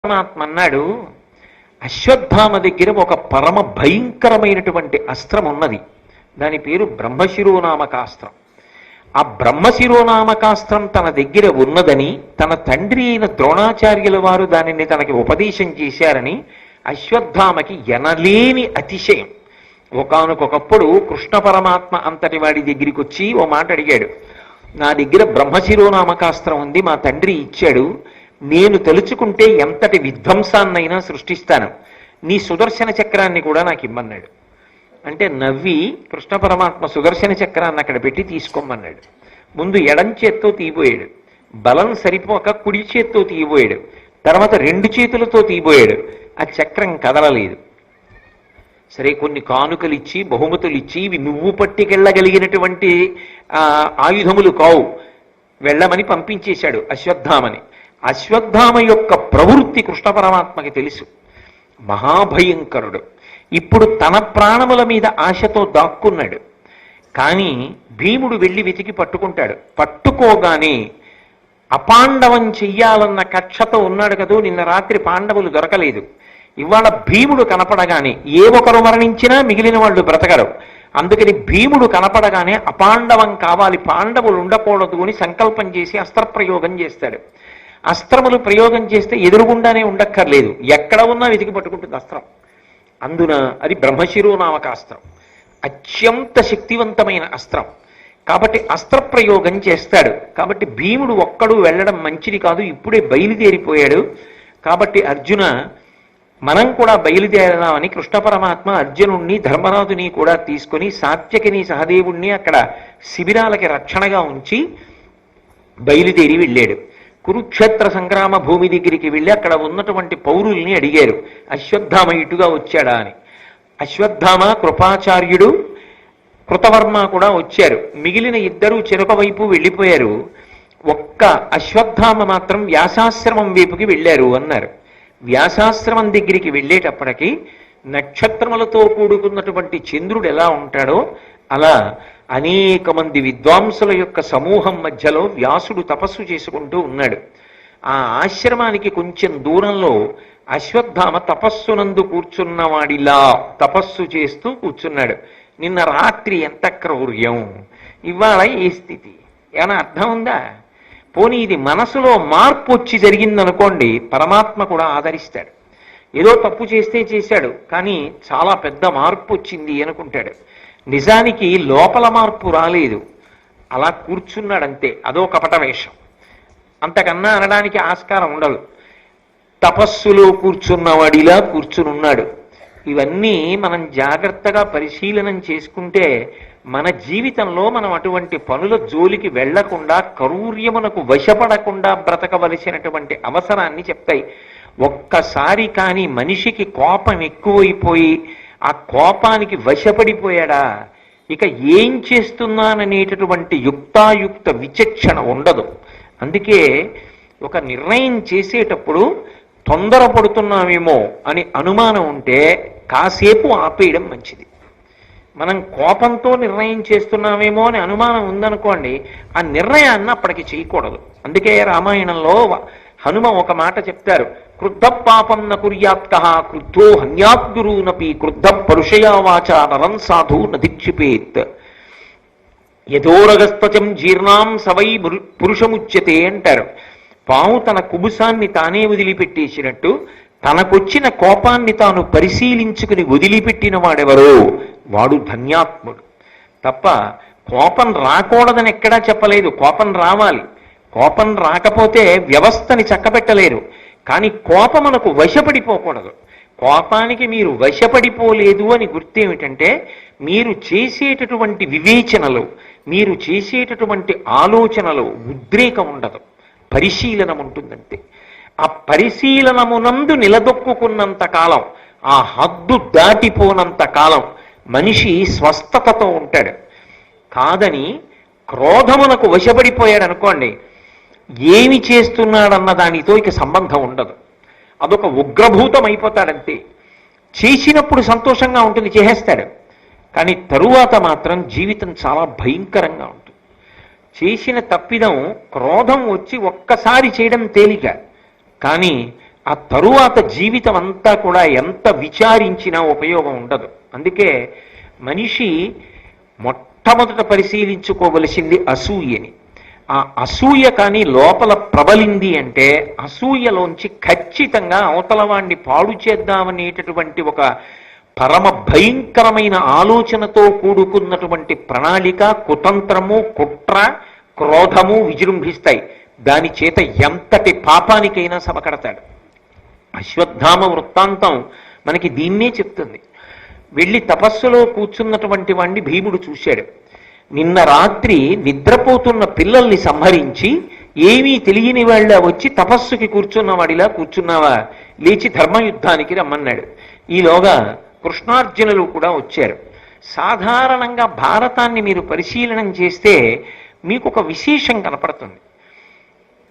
పరమాత్మ అన్నాడు, అశ్వత్థామ దగ్గర ఒక పరమ భయంకరమైనటువంటి అస్త్రం ఉన్నది. దాని పేరు బ్రహ్మశిరోనామకాస్త్రం. ఆ బ్రహ్మశిరోనామకాస్త్రం తన దగ్గర ఉన్నదని, తన తండ్రి అయిన ద్రోణాచార్యుల వారు దానిని తనకి ఉపదేశం చేశారని అశ్వత్థామకి ఎనలేని అతిశయం. ఒకానొకప్పుడు కృష్ణ పరమాత్మ అంతటి వాడి దగ్గరికి వచ్చి ఓ మాట అడిగాడు, నా దగ్గర బ్రహ్మశిరోనామకాస్త్రం ఉంది, మా తండ్రి ఇచ్చాడు, నేను తలుచుకుంటే ఎంతటి విధ్వంసాన్నైనా సృష్టిస్తాను, నీ సుదర్శన చక్రాన్ని కూడా నాకు ఇమ్మన్నాడు. అంటే నవ్వి కృష్ణ పరమాత్మ సుదర్శన చక్రాన్ని అక్కడ పెట్టి తీసుకోమన్నాడు. ముందు ఎడం చేత్తో తీయబోయాడు, బలం సరిపోక కుడి చేత్తో తీయబోయాడు, తర్వాత రెండు చేతులతో తీయబోయాడు. ఆ చక్రం కదలలేదు. సరే, కొన్ని కానుకలు ఇచ్చి బహుమతులు ఇచ్చి, ఇవి నువ్వు పట్టుకెళ్ళగలిగినటువంటి ఆయుధములు కావు, వెళ్ళమని పంపించేశాడు అశ్వత్థామని. అశ్వత్థామ యొక్క ప్రవృత్తి కృష్ణ పరమాత్మకి తెలుసు, మహాభయంకరుడు. ఇప్పుడు తన ప్రాణముల మీద ఆశతో దాక్కున్నాడు. కానీ భీముడు వెళ్ళి వెతికి పట్టుకుంటాడు. పట్టుకోగానే అపాండవం చెయ్యాలన్న కక్షతో ఉన్నాడు కదూ, నిన్న రాత్రి పాండవులు దొరకలేదు. ఇవాళ భీముడు కనపడగానే ఏ ఒకరు మరణించినా మిగిలిన వాళ్ళు బ్రతకరు. అందుకని భీముడు కనపడగానే అపాండవం కావాలి, పాండవులు ఉండకూడదు అని సంకల్పం చేసి అస్త్రప్రయోగం చేస్తాడు. అస్త్రములు ప్రయోగం చేస్తే ఎదురుగుండానే ఉండక్కర్లేదు, ఎక్కడ ఉన్నా వెతికి పట్టుకుంటుంది అస్త్రం. అందున అది బ్రహ్మశిరోనామకాస్త్రం, అత్యంత శక్తివంతమైన అస్త్రం. కాబట్టి అస్త్రప్రయోగం చేస్తాడు. కాబట్టి భీముడు ఒక్కడు వెళ్ళడం మంచిది కాదు, ఇప్పుడే బయలుదేరిపోయాడు. కాబట్టి అర్జున, మనం కూడా బయలుదేరదామని కృష్ణ పరమాత్మ అర్జునుణ్ణి ధర్మరాజుని కూడా తీసుకొని సాత్యకిని సహదేవుణ్ణి అక్కడ శిబిరాలకి రక్షణగా ఉంచి బయలుదేరి వెళ్ళాడు. కురుక్షేత్ర సంగ్రామ భూమి దగ్గరికి వెళ్ళి అక్కడ ఉన్నటువంటి పౌరుల్ని అడిగారు, అశ్వత్థామ ఇటుగా వచ్చాడా అని. అశ్వత్థామ, కృపాచార్యుడు, కృతవర్మ కూడా వచ్చారు. మిగిలిన ఇద్దరు చెరొక వైపు వెళ్ళిపోయారు. ఒక్క అశ్వత్థామ మాత్రం వ్యాసాశ్రమం వైపుకి వెళ్ళారు అన్నారు. వ్యాసాశ్రమం దగ్గరికి వెళ్ళేటప్పటికి నక్షత్రములతో కూడుకున్నటువంటి చంద్రుడు ఎలా ఉంటాడో అలా అనేక మంది విద్వాంసుల యొక్క సమూహం మధ్యలో వ్యాసుడు తపస్సు చేసుకుంటూ ఉన్నాడు. ఆ ఆశ్రమానికి కొంచెం దూరంలో అశ్వత్థామ తపస్సునందు కూర్చున్నవాడిలా తపస్సు చేస్తూ కూర్చున్నాడు. నిన్న రాత్రి ఎంత క్రౌర్యం, ఇవాళ ఏ స్థితి, ఏమైనా అర్థం ఉందా? పోనీ ఇది మనసులో మార్పు వచ్చి జరిగిందనుకోండి, పరమాత్మ కూడా ఆదరిస్తాడు. ఏదో తప్పు చేస్తే చేశాడు, కానీ చాలా పెద్ద మార్పు వచ్చింది అనుకుంటాడు. నిజానికి లోపల మార్పు రాలేదు, అలా కూర్చున్నాడంతే, అదో కపట వేషం. అంతకన్నా అనడానికి ఆస్కారం ఉండదు. తపస్సులో కూర్చున్నవాడిలా కూర్చునున్నాడు. ఇవన్నీ మనం జాగ్రత్తగా పరిశీలనం చేసుకుంటే మన జీవితంలో మనం అటువంటి పనుల జోలికి వెళ్లకుండా, కరూర్యమునకు వశపడకుండా బ్రతకవలసినటువంటి అవసరాన్ని చెప్తాయి. ఒక్కసారి కానీ మనిషికి కోపం ఎక్కువైపోయి ఆ కోపానికి వశపడిపోయాడా, ఇక ఏం చేస్తున్నాననేటటువంటి యుక్తాయుక్త విచక్షణ ఉండదు. అందుకే ఒక నిర్ణయం చేసేటప్పుడు తొందరపడుతున్నామేమో అని అనుమానం ఉంటే కాసేపు ఆపేయడం మంచిది. మనం కోపంతో నిర్ణయం చేస్తున్నామేమో అని అనుమానం ఉందనుకోండి, ఆ నిర్ణయాన్ని అప్పటికి చేయకూడదు. అందుకే రామాయణంలో హనుమ ఒక మాట చెప్తారు, క్రుద్ధ పాపం న కుర్యాత్కః క్రుద్ధో హన్యాద్గురూనపి క్రుద్ధ పరుషయా వాచా నరం సాధు నధిక్షిపేత్. యథోరగస్త్వచం జీర్ణాం సవై పురుషముచ్యతే అంటారు. పాము తన కుబుసాన్ని తానే వదిలిపెట్టేసినట్టు తనకొచ్చిన కోపాన్ని తాను పరిశీలించుకుని వదిలిపెట్టిన వాడెవరో వాడు ధన్యాత్ముడు. తప్ప కోపం రాకూడదని ఎక్కడా చెప్పలేదు, కోపం రావాలి. కోపం రాకపోతే వ్యవస్థని చక్కబెట్టలేరు. కానీ కోపమునకు వశపడిపోకూడదు. కోపానికి మీరు వశపడిపోలేదు అని గుర్తేమిటంటే, మీరు చేసేటటువంటి వివేచనలు, మీరు చేసేటటువంటి ఆలోచనలు ఉద్రేకం ఉండదు, పరిశీలనం ఉంటుందంతే. ఆ పరిశీలనమునందు నిలదొక్కున్నంత కాలం, ఆ హద్దు దాటిపోనంత కాలం మనిషి స్వస్థతతో ఉంటాడు. కాదని క్రోధమునకు వశపడిపోయాడు అనుకోండి, ఏమి చేస్తున్నాడన్న దానితో ఇక సంబంధం ఉండదు, అదొక ఉగ్రభూతం అయిపోతాడంతే. చేసినప్పుడు సంతోషంగా ఉంటుంది, చేసేస్తాడు. కానీ తరువాత మాత్రం జీవితం చాలా భయంకరంగా ఉంటుంది. చేసిన తప్పిదం క్రోధం వచ్చి ఒక్కసారి చేయడం తేలిక, కానీ ఆ తరువాత జీవితం అంతా కూడా ఎంత విచారించినా ఉపయోగం ఉండదు. అందుకే మనిషి మొట్టమొదట పరిశీలించుకోవలసింది అసూయని. ఆ అసూయ కానీ లోపల ప్రబలింది అంటే అసూయలోంచి ఖచ్చితంగా అవతల వాణ్ణి పాడు చేద్దామనేటటువంటి ఒక పరమ భయంకరమైన ఆలోచనతో కూడుకున్నటువంటి ప్రణాళిక, కుతంత్రము, కుట్ర, క్రోధము విజృంభిస్తాయి. దాని చేత ఎంతటి పాపానికైనా సమకడతాడు. అశ్వత్థామ వృత్తాంతం మనకి దీన్నే చెప్తుంది. వెళ్ళి తపస్సులో కూర్చున్నటువంటి వాణ్ణి భీముడు చూశాడు. నిన్న రాత్రి నిద్రపోతున్న పిల్లల్ని సంహరించి ఏమీ తెలియని వాళ్ళ వచ్చి తపస్సుకి కూర్చున్నవాడిలా కూర్చున్నావా, లేచి ధర్మయుద్ధానికి రమ్మన్నాడు. ఈలోగా కృష్ణార్జునులు కూడా వచ్చారు. సాధారణంగా భారతాన్ని మీరు పరిశీలనం చేస్తే మీకు ఒక విశేషం కనపడుతుంది.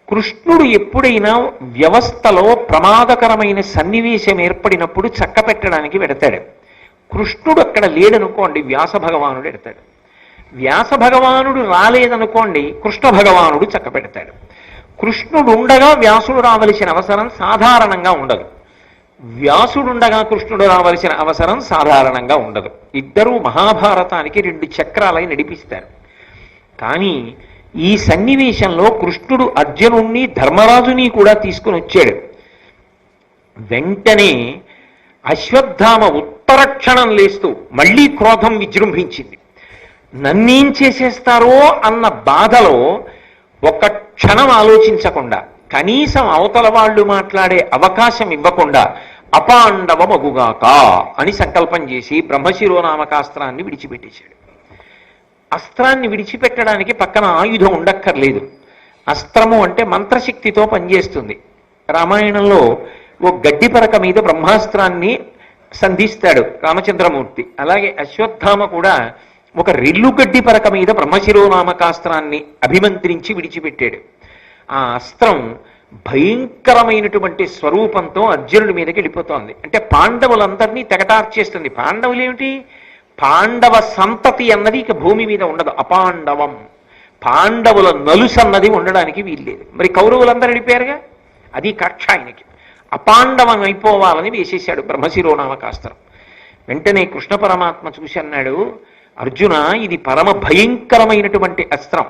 కృష్ణుడు ఎప్పుడైనా వ్యవస్థలో ప్రమాదకరమైన సన్నివేశం ఏర్పడినప్పుడు చక్కపెట్టడానికి వెడతాడు. కృష్ణుడు అక్కడ లేడనుకోండి, వ్యాస భగవానుడు ఎడతాడు. వ్యాస భగవానుడు రాలేదనుకోండి, కృష్ణ భగవానుడు చక్కపెడతాడు. కృష్ణుడు ఉండగా వ్యాసుడు రావలసిన అవసరం సాధారణంగా ఉండదు. వ్యాసుడుండగా కృష్ణుడు రావలసిన అవసరం సాధారణంగా ఉండదు. ఇద్దరూ మహాభారతానికి 2 చక్రాలై నడిపిస్తారు. కానీ ఈ సన్నివేశంలో కృష్ణుడు అర్జునుణ్ణి ధర్మరాజుని కూడా తీసుకుని వచ్చాడు. వెంటనే అశ్వత్థామ ఉత్తరక్షణం లేస్తూ మళ్ళీ క్రోధం విజృంభించింది. నన్నేం చేసేస్తారో అన్న బాధలో ఒక క్షణం ఆలోచించకుండా, కనీసం అవతల వాళ్ళు మాట్లాడే అవకాశం ఇవ్వకుండా అపాండవమగుగాక అని సంకల్పం చేసి బ్రహ్మశిరోనామకాస్త్రాన్ని విడిచిపెట్టేశాడు. అస్త్రాన్ని విడిచిపెట్టడానికి పక్కన ఆయుధం ఉండక్కర్లేదు. అస్త్రము అంటే మంత్రశక్తితో పనిచేస్తుంది. రామాయణంలో ఓ గడ్డిపరక మీద బ్రహ్మాస్త్రాన్ని సంధిస్తాడు రామచంద్రమూర్తి. అలాగే అశ్వత్థామ కూడా ఒక రెల్లుగడ్డి పరక మీద బ్రహ్మశిరోనామకాస్త్రాన్ని అభిమంత్రించి విడిచిపెట్టాడు. ఆ అస్త్రం భయంకరమైనటువంటి స్వరూపంతో అర్జునుడి మీదకి వెళ్ళిపోతోంది. అంటే పాండవులందరినీ తెగటార్చేస్తుంది. పాండవులేమిటి? పాండవ సంతతి అన్నది ఇక భూమి మీద ఉండదు. అపాండవం, పాండవుల నలుసు అన్నది ఉండడానికి వీల్లేదు. మరి కౌరవులందరూ వెళ్ళిపోయారుగా, అది కక్ష ఆయనకి. అపాండవం అయిపోవాలని వేసేశాడు బ్రహ్మశిరోనామకాస్త్రం. వెంటనే కృష్ణ పరమాత్మ చూసి అన్నాడు, అర్జున, ఇది పరమ భయంకరమైనటువంటి అస్త్రం.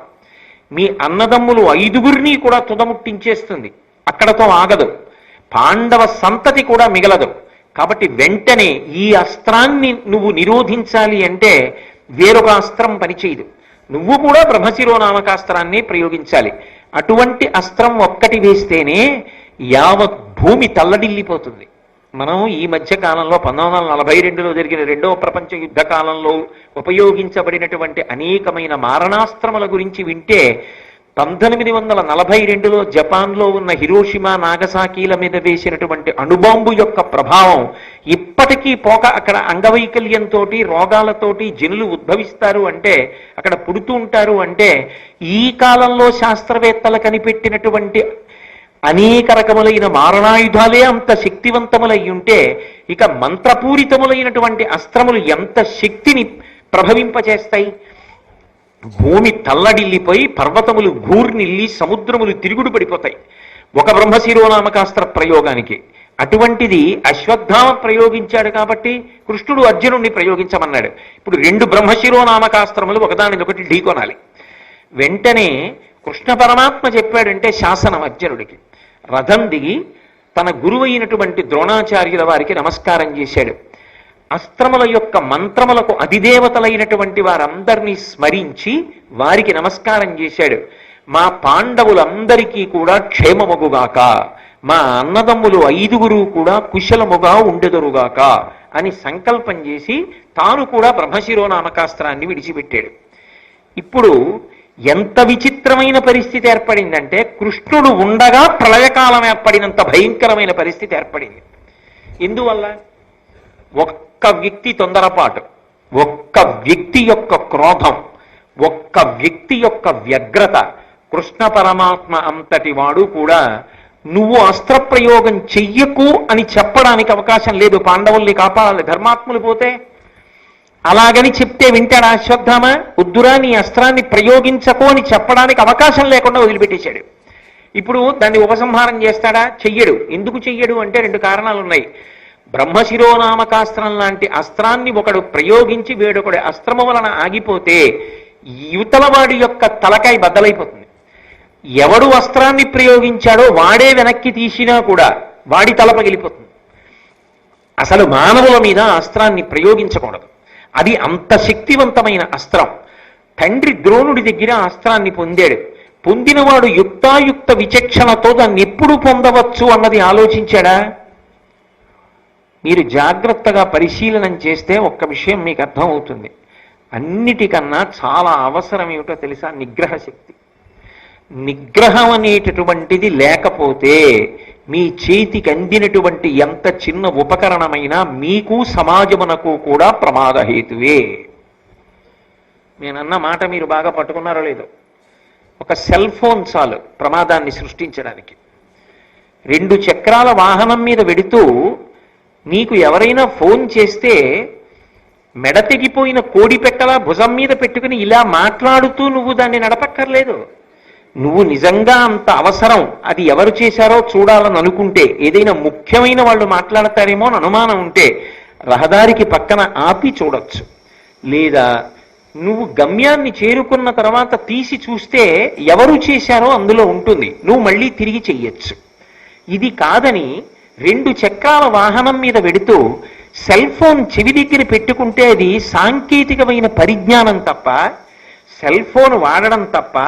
మీ అన్నదమ్ములు 5గురిని కూడా తుదముట్టించేస్తుంది. అక్కడతో ఆగదు. పాండవ సంతతి కూడా మిగలదు. కాబట్టి వెంటనే ఈ అస్త్రాన్ని నువ్వు నిరోధించాలి అంటే వేరొక అస్త్రం పనిచేయదు. నువ్వు కూడా బ్రహ్మశిరోనామకాస్త్రాన్ని ప్రయోగించాలి. అటువంటి అస్త్రం ఒక్కటి వేస్తేనే యావత్ భూమి తల్లడిల్లిపోతుంది. మనం ఈ మధ్య కాలంలో 1942లో జరిగిన 2వ ప్రపంచ యుద్ధ కాలంలో ఉపయోగించబడినటువంటి అనేకమైన మారణాస్త్రముల గురించి వింటే 1942లో జపాన్లో ఉన్న హిరోషిమా నాగసాకీల మీద వేసినటువంటి అణుబాంబు యొక్క ప్రభావం ఇప్పటికీ పోక అక్కడ అంగవైకల్యంతో రోగాలతోటి జనులు ఉద్భవిస్తారు అంటే, అక్కడ పుడుతూ ఉంటారు అంటే, ఈ కాలంలో శాస్త్రవేత్తలు కనిపెట్టినటువంటి అనేక రకములైన మారణాయుధాలే అంత శక్తివంతములై ఉంటే ఇక మంత్రపూరితములైనటువంటి అస్త్రములు ఎంత శక్తిని ప్రభవింపచేస్తాయి? భూమి తల్లడిల్లిపోయి పర్వతములు గూర్నిల్లి సముద్రములు తిరుగుడు పడిపోతాయి ఒక బ్రహ్మశిరోనామకాస్త్ర ప్రయోగానికి. అటువంటిది అశ్వత్థామ ప్రయోగించాడు కాబట్టి కృష్ణుడు అర్జునుడిని ప్రయోగించమన్నాడు. ఇప్పుడు 2 బ్రహ్మశిరోనామకాస్త్రములు ఒకదానిదొకటి ఢీకొనాలి. వెంటనే కృష్ణ పరమాత్మ చెప్పాడంటే శాసనం అర్జునుడికి. రథం దిగి తన గురువు అయినటువంటి ద్రోణాచార్యుల వారికి నమస్కారం చేశాడు. అస్త్రముల యొక్క మంత్రములకు అధిదేవతలైనటువంటి వారందరినీ స్మరించి వారికి నమస్కారం చేశాడు. మా పాండవులందరికీ కూడా క్షేమమగుగాక, మా అన్నదమ్ములు 5గురు కూడా కుశలముగా ఉండెదరుగాక అని సంకల్పం చేసి తాను కూడా బ్రహ్మశిరోనామకాస్త్రాన్ని విడిచిపెట్టాడు. ఇప్పుడు ఎంత విచిత్రమైన పరిస్థితి ఏర్పడిందంటే, కృష్ణుడు ఉండగా ప్రళయకాలం ఏర్పడినంత భయంకరమైన పరిస్థితి ఏర్పడింది. ఎందువల్ల? ఒక్క వ్యక్తి తొందరపాటు, ఒక్క వ్యక్తి యొక్క క్రోధం, ఒక్క వ్యక్తి యొక్క వ్యగ్రత. కృష్ణ పరమాత్మ అంతటి వాడు కూడా నువ్వు అస్త్రప్రయోగం చెయ్యకు అని చెప్పడానికి అవకాశం లేదు. పాండవుల్ని కాపాడాలి, ధర్మాత్ములు పోతే. అలాగని చెప్తే వింటాడా అశ్వత్థామ? వద్దురా, నీ అస్త్రాన్ని ప్రయోగించకు అని చెప్పడానికి అవకాశం లేకుండా వదిలిపెట్టేశాడు. ఇప్పుడు దాన్ని ఉపసంహారం చేస్తాడా? చెయ్యడు. ఎందుకు చెయ్యడు అంటే రెండు కారణాలు ఉన్నాయి. బ్రహ్మశిరోనామకాస్త్రం లాంటి అస్త్రాన్ని ఒకడు ప్రయోగించి వేడొకడు అస్త్రము వలన ఆగిపోతే యువతలవాడి యొక్క తలకాయ బద్దలైపోతుంది. ఎవడు అస్త్రాన్ని ప్రయోగించాడో వాడే వెనక్కి తీసినా కూడా వాడి తల పగిలిపోతుంది. అసలు మానవుల మీద అస్త్రాన్ని ప్రయోగించకూడదు. అది అంత శక్తివంతమైన అస్త్రం. తండ్రి ద్రోణుడి దగ్గర అస్త్రాన్ని పొందాడు. పొందినవాడు యుక్తాయుక్త విచక్షణతో దాన్ని ఎప్పుడు పొందవచ్చు అన్నది ఆలోచించాడా? మీరు జాగ్రత్తగా పరిశీలనం చేస్తే ఒక్క విషయం మీకు అర్థమవుతుంది. అన్నిటికన్నా చాలా అవసరం ఏమిటో తెలుసా? నిగ్రహ శక్తి. నిగ్రహం అనేటటువంటిది లేకపోతే మీ చేతికి అందినటువంటి ఎంత చిన్న ఉపకరణమైనా మీకు సమాజమునకు కూడా ప్రమాదహేతువే. నేనన్న మాట మీరు బాగా పట్టుకున్నారో లేదో. ఒక సెల్ ఫోన్ చాలు ప్రమాదాన్ని సృష్టించడానికి. 2 చక్రాల వాహనం మీద వెడుతూ నీకు ఎవరైనా ఫోన్ చేస్తే మెడ తెగిపోయిన కోడి పెట్టలా భుజం మీద పెట్టుకుని ఇలా మాట్లాడుతూ నువ్వు దాన్ని నడపక్కర్లేదు. నువ్వు నిజంగా అంత అవసరం, అది ఎవరు చేశారో చూడాలని అనుకుంటే, ఏదైనా ముఖ్యమైన వాళ్ళు మాట్లాడతారేమో అని అనుమానం ఉంటే రహదారికి పక్కన ఆపి చూడొచ్చు. లేదా నువ్వు గమ్యాన్ని చేరుకున్న తర్వాత తీసి చూస్తే ఎవరు చేశారో అందులో ఉంటుంది, నువ్వు మళ్ళీ తిరిగి చెయ్యొచ్చు. ఇది కాదని 2 చక్రాల వాహనం మీద వెడుతూ సెల్ ఫోన్ చెవి దగ్గర పెట్టుకుంటే అది సాంకేతికమైన పరిజ్ఞానం తప్ప, సెల్ ఫోన్ వాడడం తప్ప,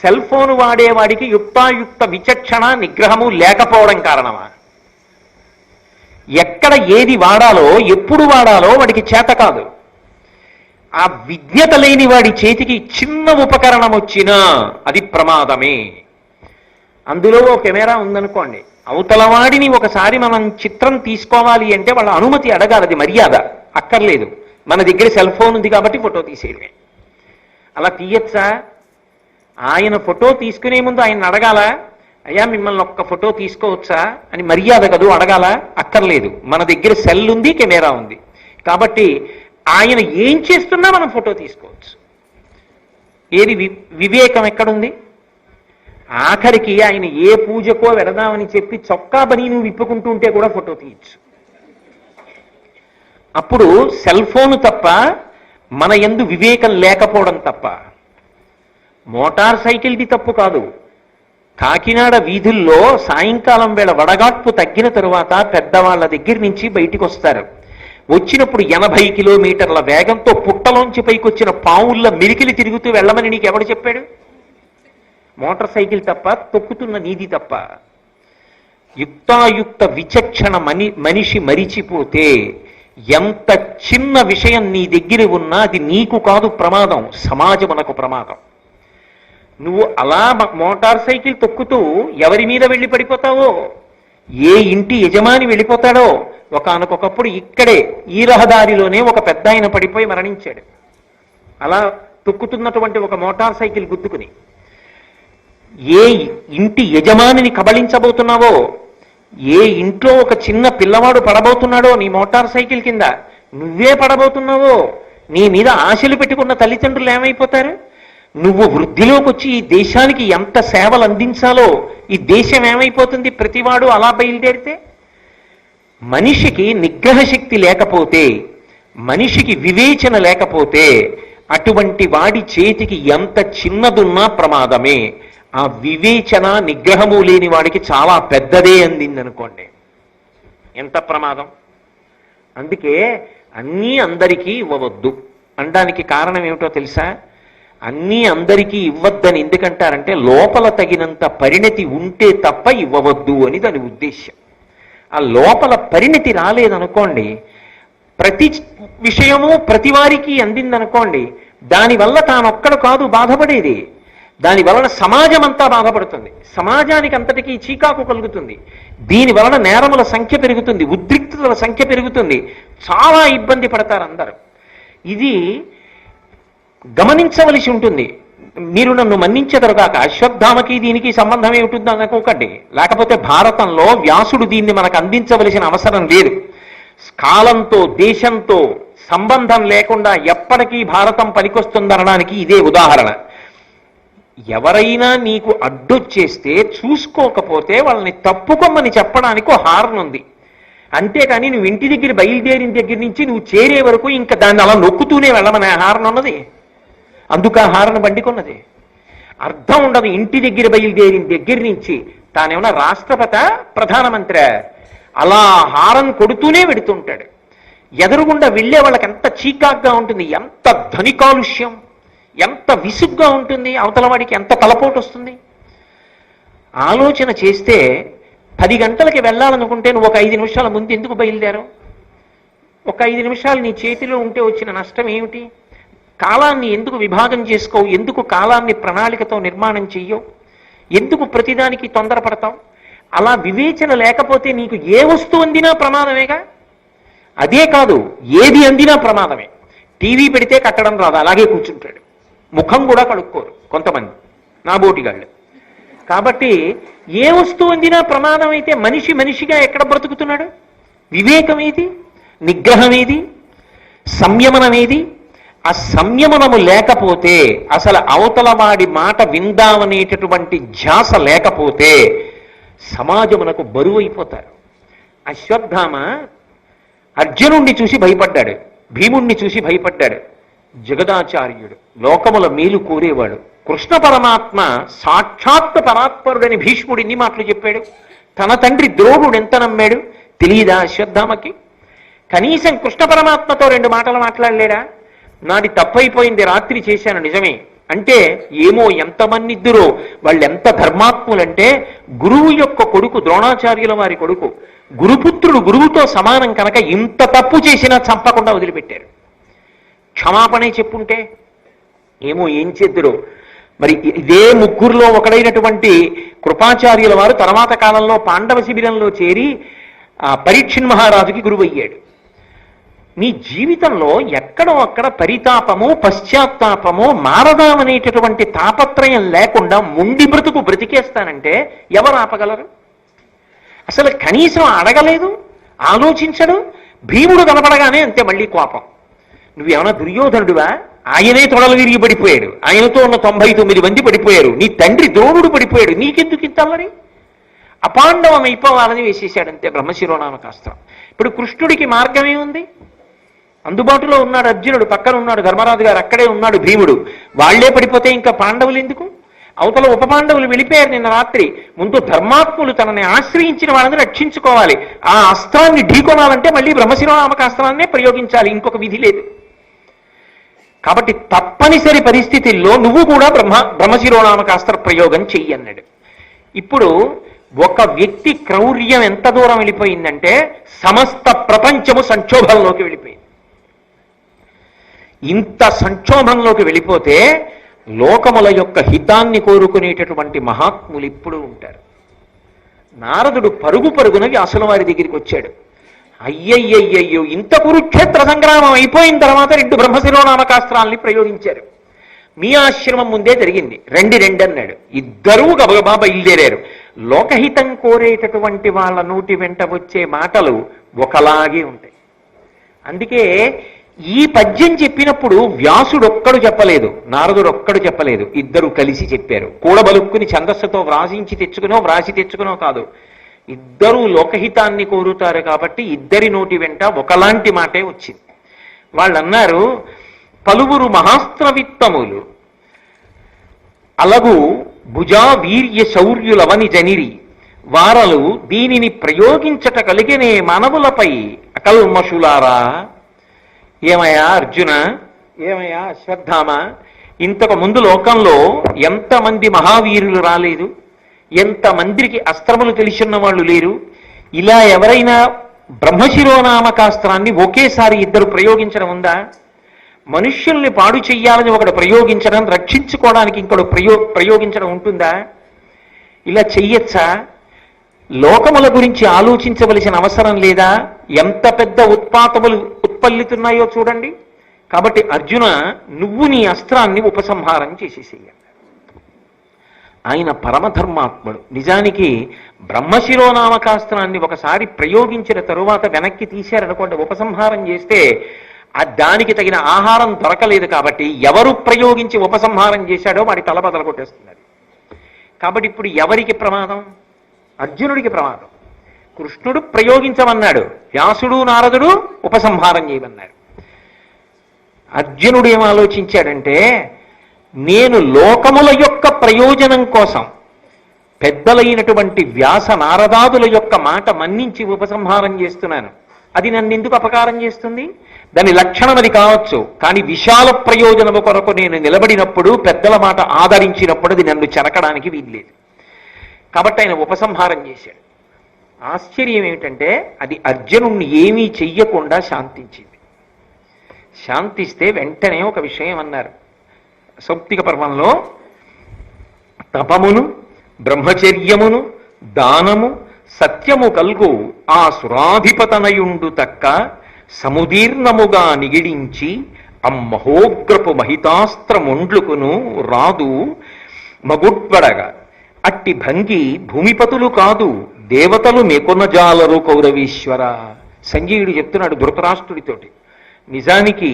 సెల్ ఫోన్ వాడేవాడికి యుక్తాయుక్త విచక్షణ నిగ్రహము లేకపోవడం కారణమా? ఎక్కడ ఏది వాడాలో ఎప్పుడు వాడాలో వాడికి చేత కాదు. ఆ విజ్ఞత లేని వాడి చేతికి చిన్న ఉపకరణం వచ్చినా అది ప్రమాదమే. అందులో ఓ కెమెరా ఉందనుకోండి, అవతలవాడిని ఒకసారి మనం చిత్రం తీసుకోవాలి అంటే వాళ్ళ అనుమతి అడగాలి. అది మర్యాద. అక్కర్లేదు, మన దగ్గర సెల్ ఫోన్ ఉంది కాబట్టి ఫోటో తీసేయడమే. అలా తీయచ్చా? ఆయన ఫోటో తీసుకునే ముందు ఆయన అడగాల, అయ్యా మిమ్మల్ని ఒక్క ఫోటో తీసుకోవచ్చా అని. మర్యాద కదూ, అడగాల? అక్కర్లేదు, మన దగ్గర సెల్ ఉంది, కెమెరా ఉంది కాబట్టి ఆయన ఏం చేస్తున్నా మనం ఫోటో తీసుకోవచ్చు. ఏది వివేకం ఎక్కడుంది? ఆఖరికి ఆయన ఏ పూజకో వెడదామని చెప్పి చొక్కా బని నువ్వు విప్పుకుంటూ ఉంటే కూడా ఫోటో తీయచ్చు. అప్పుడు సెల్ ఫోను తప్ప, మన యందు వివేకం లేకపోవడం తప్ప. మోటార్ సైకిల్ది తప్పు కాదు. కాకినాడ వీధుల్లో సాయంకాలం వేళ వడగాట్పు తగ్గిన తరువాత పెద్దవాళ్ళ దగ్గర నుంచి బయటికి వస్తారు. వచ్చినప్పుడు 80 కిలోమీటర్ల వేగంతో పుట్టలోంచి పైకొచ్చిన పావుల్లో మిరికిలి తిరుగుతూ వెళ్ళమని నీకు ఎవడు చెప్పాడు? మోటార్ సైకిల్ తప్ప, తొక్కుతున్న నీది తప్ప. యుక్తాయుక్త విచక్షణ మనిషి మరిచిపోతే ఎంత చిన్న విషయం నీ దగ్గర ఉన్నా అది నీకు కాదు ప్రమాదం, సమాజమునకు ప్రమాదం. నువ్వు అలా మోటార్ సైకిల్ తొక్కుతూ ఎవరి మీద వెళ్ళి పడిపోతావో, ఏ ఇంటి యజమాని వెళ్ళిపోతాడో. ఒకానొకప్పుడు ఇక్కడే ఈ రహదారిలోనే ఒక పెద్ద ఆయన పడిపోయి మరణించాడు, అలా తొక్కుతున్నటువంటి ఒక మోటార్ సైకిల్ గుద్దుకుని. ఏ ఇంటి యజమానిని కబళించబోతున్నావో, ఏ ఇంట్లో ఒక చిన్న పిల్లవాడు పడబోతున్నాడో నీ మోటార్ సైకిల్ కింద, నువ్వే పడబోతున్నావో, నీ మీద ఆశలు పెట్టుకున్న తల్లిదండ్రులు ఏమైపోతారు? నువ్వు వృద్ధిలోకి వచ్చి ఈ దేశానికి ఎంత సేవలు అందించాలో ఈ దేశం ఏమైపోతుంది ప్రతివాడు అలా బయలుదేరితే? మనిషికి నిగ్రహ శక్తి లేకపోతే, మనిషికి వివేచన లేకపోతే అటువంటి వాడి చేతికి ఎంత చిన్నదున్నా ప్రమాదమే. ఆ వివేచన నిగ్రహము లేని వాడికి చాలా పెద్దదే అందిందనుకోండి, ఎంత ప్రమాదం. అందుకే అన్నీ అందరికీ ఇవ్వవద్దు అనడానికి కారణం ఏమిటో తెలుసా? అన్నీ అందరికీ ఇవ్వద్దని ఎందుకంటారంటే లోపల తగినంత పరిణతి ఉంటే తప్ప ఇవ్వవద్దు అని దాని ఉద్దేశ్యం. ఆ లోపల పరిణతి రాలేదనుకోండి, ప్రతి విషయము ప్రతి వారికి అందిందనుకోండి, దానివల్ల తానొక్కడు కాదు బాధపడేది, దానివలన సమాజం అంతా బాధపడుతుంది, సమాజానికి అంతటికీ చీకాకు కలుగుతుంది, దీనివలన నేరముల సంఖ్య పెరుగుతుంది, ఉద్రిక్తతల సంఖ్య పెరుగుతుంది, చాలా ఇబ్బంది పడతారు అందరూ. ఇది గమనించవలసి ఉంటుంది. మీరు నన్ను మన్నించెదరుగాక, అశ్వత్థామకి దీనికి సంబంధం ఏమిటి అనుకోకండి. లేకపోతే భారతంలో వ్యాసుడు దీన్ని మనకు అందించవలసిన అవసరం లేదు. కాలంతో దేశంతో సంబంధం లేకుండా ఎప్పటికీ భారతం పనికొస్తుందనడానికి ఇదే ఉదాహరణ. ఎవరైనా నీకు అడ్డొచ్చేస్తే చూసుకోకపోతే వాళ్ళని తప్పుకోమని చెప్పడానికి ఒక హారన్ ఉంది. అంతేకాని నువ్వు ఇంటి దగ్గర బయలుదేరిన దగ్గర నుంచి నువ్వు చేరే వరకు ఇంకా దాన్ని అలా నొక్కుతూనే వెళ్ళమని హారన్ ఉన్నది. అందుకు ఆ హారన్ బండికొన్నది. అర్థం ఉండదు. ఇంటి దగ్గర బయలుదేరిన దగ్గర నుంచి తానేమన్నా రాష్ట్రపతి ప్రధానమంత్రి అలా హారన్ కొడుతూనే వెడుతుంటాడు. ఎదురుగుండా వెళ్ళే వాళ్ళకి ఎంత చీకాగ్గా ఉంటుంది, ఎంత ధ్వని కాలుష్యం, ఎంత విసుగ్గా ఉంటుంది, అవతల వాడికి ఎంత తలపోటు వస్తుంది. ఆలోచన చేస్తే 10 గంటలకి వెళ్ళాలనుకుంటే నువ్వు ఒక 5 నిమిషాల ముందు ఎందుకు బయలుదేరావు? ఒక 5 నిమిషాలు నీ చేతిలో ఉంటే వచ్చిన నష్టం ఏమిటి? కాలాన్ని ఎందుకు విభాగం చేసుకోవు? ఎందుకు కాలాన్ని ప్రణాళికతో నిర్మాణం చెయ్యవు? ఎందుకు ప్రతిదానికి తొందరపడతావు? అలా వివేచన లేకపోతే నీకు ఏ వస్తువు అందినా ప్రమాదమేగా. అదే కాదు, ఏది అందినా ప్రమాదమే. టీవీ పెడితే కట్టడం రాదు, అలాగే కూర్చుంటాడు. ముఖం కూడా కడుక్కోరు కొంతమంది నాబోటిగాళ్ళు. కాబట్టి ఏ వస్తువు అందినా ప్రమాదం అయితే మనిషి మనిషిగా ఎక్కడ బ్రతుకుతున్నాడు? వివేకం ఏది? నిగ్రహం ఏది? సంయమనం ఏది? ఆ సంయమనము లేకపోతే, అసలు అవతల వాడి మాట విందామనేటటువంటి ధ్యాస లేకపోతే సమాజమునకు బరువు అయిపోతారు. అశ్వత్థామ అర్జునుణ్ణి చూసి భయపడ్డాడు, భీముణ్ణి చూసి భయపడ్డాడు. జగదాచార్యుడు లోకముల మేలు కోరేవాడు కృష్ణ పరమాత్మ సాక్షాత్ పరాత్పరుడని భీష్ముడు ఇన్ని మాటలు చెప్పాడు. తన తండ్రి ద్రోణుడు ఎంత నమ్మాడు తెలియదా అశ్వత్థామకి? కనీసం కృష్ణ పరమాత్మతో 2 మాటలు మాట్లాడలేడా? నాది తప్పైపోయింది, రాత్రి చేశాను నిజమే అంటే, ఏమో ఎంతమంది ఇద్దరో వాళ్ళు ఎంత ధర్మాత్ములంటే, గురువు యొక్క కొడుకు ద్రోణాచార్యుల వారి కొడుకు, గురుపుత్రుడు గురువుతో సమానం కనుక ఇంత తప్పు చేసినా చంపకుండా వదిలిపెట్టారు. క్షమాపణే చెప్పుంటే ఏమో ఏం చేద్దురో మరి. ఇదే ముగ్గురులో ఒకడైనటువంటి కృపాచార్యుల వారు తర్వాత కాలంలో పాండవ శిబిరంలో చేరి పరీక్షణ్ మహారాజుకి గురువయ్యాడు. నీ జీవితంలో ఎక్కడో అక్కడ పరితాపము, పశ్చాత్తాపము, మారదామనేటటువంటి తాపత్రయం లేకుండా ముండి బ్రతుకు బ్రతికేస్తానంటే ఎవరు ఆపగలరు? అసలు కనీసం అడగలేదు, ఆలోచించడు. భీముడు కనపడగానే అంతే మళ్ళీ కోపం. నువ్వేమన్నా దుర్యోధనుడువా? ఆయనే తొడలు విరిగి పడిపోయాడు, ఆయనతో ఉన్న 99 మంది పడిపోయారు, నీ తండ్రి ద్రోణుడు పడిపోయాడు, నీకెందుకు ఇంతల్లరి? అపాండవం అయిపోవాలని వేసేశాడంతే బ్రహ్మశిరోనామకాస్త్రం. ఇప్పుడు కృష్ణుడికి మార్గం ఏముంది? అందుబాటులో ఉన్నాడు అర్జునుడు, పక్కన ఉన్నాడు ధర్మరాజు గారు, అక్కడే ఉన్నాడు భీముడు. వాళ్లే పడిపోతే ఇంకా పాండవులు ఎందుకు? అవతల ఉప పాండవులు వెళ్ళిపోయారు నిన్న రాత్రి. ముందు ధర్మాత్ములు తనని ఆశ్రయించిన వాళ్ళని రక్షించుకోవాలి. ఆ అస్త్రాన్ని ఢీకొనాలంటే మళ్ళీ బ్రహ్మశిరోనామకాస్త్రాన్నే ప్రయోగించాలి, ఇంకొక విధి లేదు. కాబట్టి తప్పనిసరి పరిస్థితుల్లో నువ్వు కూడా బ్రహ్మశిరోనామకాస్త్ర ప్రయోగం చెయ్యి అన్నాడు. ఇప్పుడు ఒక వ్యక్తి క్రౌర్యం ఎంత దూరం వెళ్ళిపోయిందంటే సమస్త ప్రపంచము సంక్షోభంలోకి వెళ్ళిపోయింది. ఇంత సంక్షోభంలోకి వెళ్ళిపోతే లోకముల యొక్క హితాన్ని కోరుకునేటటువంటి మహాత్ములు ఇప్పుడు ఉంటారు. నారదుడు పరుగు పరుగున వ్యాసుల వారి దగ్గరికి వచ్చాడు. అయ్యయ్యయ్యో, ఇంత కురుక్షేత్ర సంగ్రామం అయిపోయిన తర్వాత 2 బ్రహ్మశిరోనామకాస్త్రాల్ని ప్రయోగించారు. మీ ఆశ్రమం ముందే జరిగింది, 2 అన్నాడు. ఇద్దరూ గబగబా బయలుదేరారు. లోకహితం కోరేటటువంటి వాళ్ళ నోటి వెంట వచ్చే మాటలు ఒకలాగే ఉంటాయి. అందుకే ఈ పద్యం చెప్పినప్పుడు వ్యాసుడొక్కడు చెప్పలేదు, నారదుడొక్కడు చెప్పలేదు, ఇద్దరు కలిసి చెప్పారు. కూడబలుక్కుని ఛందస్సుతో వ్రాసి తెచ్చుకునో కాదు, ఇద్దరూ లోకహితాన్ని కోరుతారు కాబట్టి ఇద్దరి నోటి వెంట ఒకలాంటి మాటే వచ్చింది. వాళ్ళు అన్నారు, పలువురు మహాస్త్రవిత్తములు అలగు భుజా వీర్య శౌర్యులవని జనిరి వారలు దీనిని ప్రయోగించట కలిగినే మానవులపై అకల్మషులారా. ఏమయ్యా అర్జున, ఏమయ్యా అశ్వత్థామ, ఇంతకు ముందు లోకంలో ఎంతమంది మహావీరులు రాలేదు, ఎంతమందికి అస్త్రములు తెలిసిన వాళ్ళు లేరు. ఇలా ఎవరైనా బ్రహ్మశిరోనామకాస్త్రాన్ని ఒకేసారి ఇద్దరు ప్రయోగించడం ఉందా? మనుష్యుల్ని పాడు చెయ్యాలని ఒకడు ప్రయోగించడం, రక్షించుకోవడానికి ఇంకొకడు ప్రయోగించడం ఉంటుందా? ఇలా చెయ్యొచ్చా? లోకముల గురించి ఆలోచించవలసిన అవసరం లేదా? ఎంత పెద్ద ఉత్పాతములు ఉత్పల్లితున్నాయో చూడండి. కాబట్టి అర్జున, నువ్వు నీ అస్త్రాన్ని ఉపసంహారం చేసేసేయ. ఆయన పరమధర్మాత్ముడు. నిజానికి బ్రహ్మశిరోనామకాస్త్రాన్ని ఒకసారి ప్రయోగించిన తరువాత వెనక్కి తీశారనుకోండి, ఉపసంహారం చేస్తే దానికి తగిన ఆహారం దొరకలేదు కాబట్టి ఎవరు ప్రయోగించి ఉపసంహారం చేశాడో వాడి తల బదలు కొట్టేస్తున్నారు. కాబట్టి ఇప్పుడు ఎవరికి ప్రమాదం? అర్జునుడికి ప్రమాదం. కృష్ణుడు ప్రయోగించమన్నాడు, వ్యాసుడు నారదుడు ఉపసంహారం చేయమన్నారు. అర్జునుడు ఏం ఆలోచించాడంటే, నేను లోకముల యొక్క ప్రయోజనం కోసం పెద్దలైనటువంటి వ్యాస నారదాదుల యొక్క మాట మన్నించి ఉపసంహారం చేస్తున్నాను. అది నన్ను ఎందుకు అపకారం చేస్తుంది? దాని లక్షణం అది కావచ్చు, కానీ విశాల ప్రయోజనము కొరకు నేను నిలబడినప్పుడు, పెద్దల మాట ఆదరించినప్పుడు అది నన్ను చెరకడానికి వీల్లేదు. కాబట్టి ఆయన ఉపసంహారం చేశాడు. ఆశ్చర్యం ఏమిటంటే, అది అర్జునుణ్ణి ఏమీ చెయ్యకుండా శాంతించింది. శాంతిస్తే వెంటనే ఒక విషయం అన్నారు సౌప్తిక పర్వంలో, తపమును బ్రహ్మచర్యమును దానము సత్యము కల్గు ఆ సురాధిపతనయుండు తక్క సముదీర్ణముగా నిగిడించి అమ్మహోగ్రపు మహితాస్త్రముండ్లుకును రాదు మగుడ్వడగా అట్టి భంగి భూమిపతులు కాదు దేవతలు మేకొనజాలరు కౌరవీశ్వర. సంజయుడు చెప్తున్నాడు ధృతరాష్ట్రుడితోటి, నిజానికి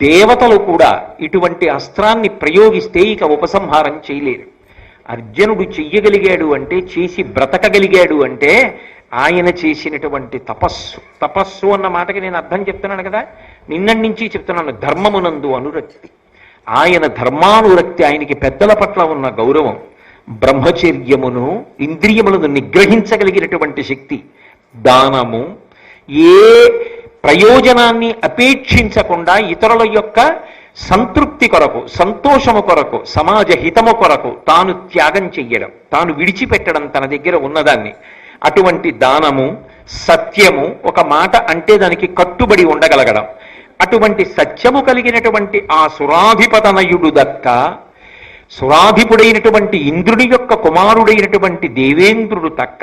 దేవతలు కూడా ఇటువంటి అస్త్రాన్ని ప్రయోగిస్తే ఇక ఉపసంహారం చేయలేరు. అర్జునుడు చెయ్యగలిగాడు అంటే, చేసి బ్రతకగలిగాడు అంటే ఆయన చేసినటువంటి తపస్సు. తపస్సు అన్న మాటకి నేను అర్థం చెప్తున్నాను కదా, నిన్నటి నుంచి చెప్తున్నాను, ధర్మమునందు అనురక్తి. ఆయన ధర్మానురక్తి, ఆయనకి పెద్దల పట్ల ఉన్న గౌరవం, బ్రహ్మచర్యమును ఇంద్రియములను నిగ్రహించగలిగినటువంటి శక్తి, దానము, ఏ ప్రయోజనాన్ని అపేక్షించకుండా ఇతరుల యొక్క సంతృప్తి కొరకు, సంతోషము కొరకు, సమాజ హితము కొరకు తాను త్యాగం చెయ్యడం, తాను విడిచిపెట్టడం తన దగ్గర ఉన్నదాన్ని. అటువంటి దానము, సత్యము, ఒక మాట అంటే దానికి కట్టుబడి ఉండగలగడం, అటువంటి సత్యము కలిగినటువంటి ఆ సురాధిపతనయుడు దక్క, సురాధిపుడైనటువంటి ఇంద్రుని యొక్క కుమారుడైనటువంటి దేవేంద్రుడు తక్క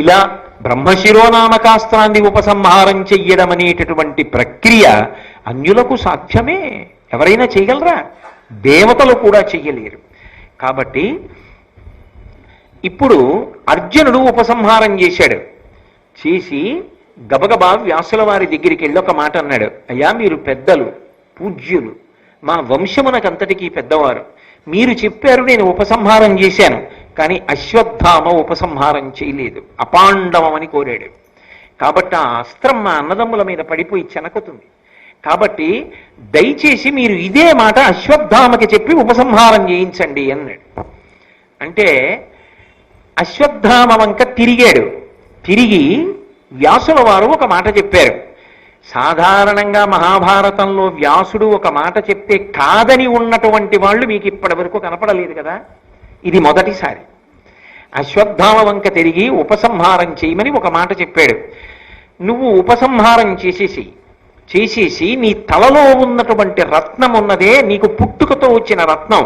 ఇలా బ్రహ్మశిరోనామకాస్త్రాన్ని ఉపసంహారం చెయ్యడం అనేటటువంటి ప్రక్రియ అన్యులకు సాధ్యమే. ఎవరైనా చేయగలరా? దేవతలు కూడా చెయ్యలేరు. కాబట్టి ఇప్పుడు అర్జునుడు ఉపసంహారం చేశాడు. చేసి గబగబా వ్యాసుల వారి దగ్గరికి వెళ్ళి ఒక మాట అన్నాడు, అయ్యా మీరు పెద్దలు, పూజ్యులు, మా వంశమునకంతటికీ పెద్దవారు, మీరు చెప్పారు, నేను ఉపసంహారం చేశాను, కానీ అశ్వత్థామ ఉపసంహారం చేయలేదు, అపాండవమని కోరాడు. కాబట్టి ఆ అస్త్రం మా అన్నదమ్ముల మీద పడిపోయి చెనకుతుంది. కాబట్టి దయచేసి మీరు ఇదే మాట అశ్వత్థామకి చెప్పి ఉపసంహారం చేయించండి అన్నాడు. అంటే అశ్వత్థామ వంక తిరిగాడు. తిరిగి వ్యాసుల వారు ఒక మాట చెప్పారు. సాధారణంగా మహాభారతంలో వ్యాసుడు ఒక మాట చెప్తే కాదని ఉన్నటువంటి వాళ్ళు మీకు ఇప్పటి వరకు కనపడలేదు కదా, ఇది మొదటిసారి. అశ్వత్థామ వంక తిరిగి ఉపసంహారం చేయమని ఒక మాట చెప్పాడు. నువ్వు ఉపసంహారం చేసేసి నీ తలలో ఉన్నటువంటి రత్నం ఉన్నదే, నీకు పుట్టుకతో వచ్చిన రత్నం,